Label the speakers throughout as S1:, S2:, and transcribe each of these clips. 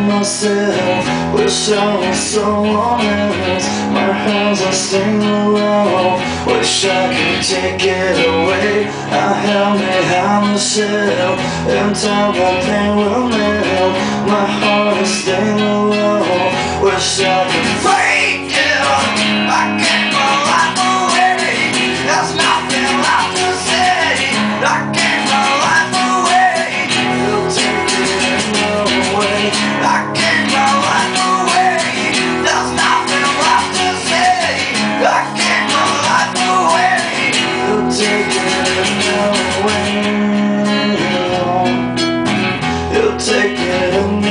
S1: Myself, wish I was someone else. My hands are stained around, wish I could take it away. I held behind the shell, in time that pain will melt. My heart is stained around, wish I could fake it. I can't go life away, there's nothing left to say. I can't go life away, you'll take it away. I can't go life away, there's nothing left to say. I can't go life away, you'll take it away. You'll take it away.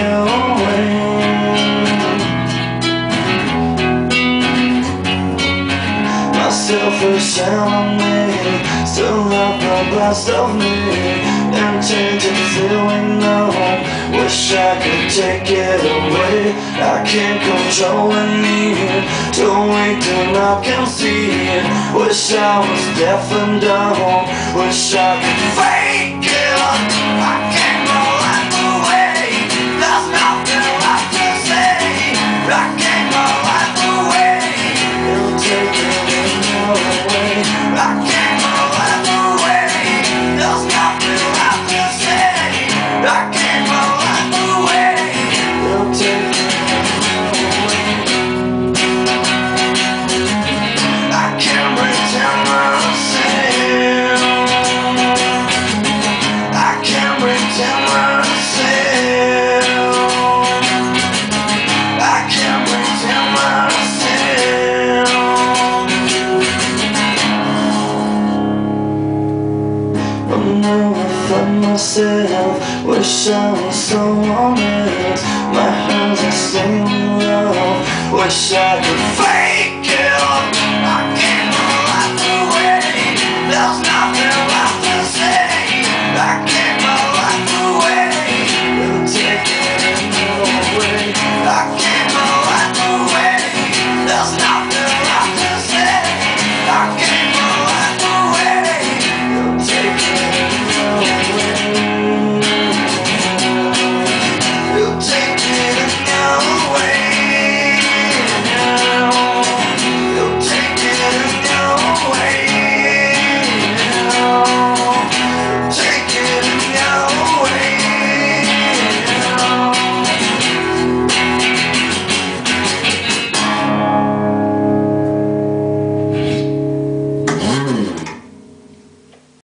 S1: My selfish enemy still have the best of me, and changing feeling now. Wish I could take it away. I can't control it, too weak and I can see it. Wish I was deaf and dumb, wish I could fake it. I can't go life away, there's nothing left to say. I can't go life away, you'll take it away. I can't go life away, there's nothing left to say. I can't go life away, you'll take it away. I can't pretend myself, I can't pretend myself, I can't pretend myself. But now I find myself, wish I was someone else. My hands are stained around, wish I could fake it.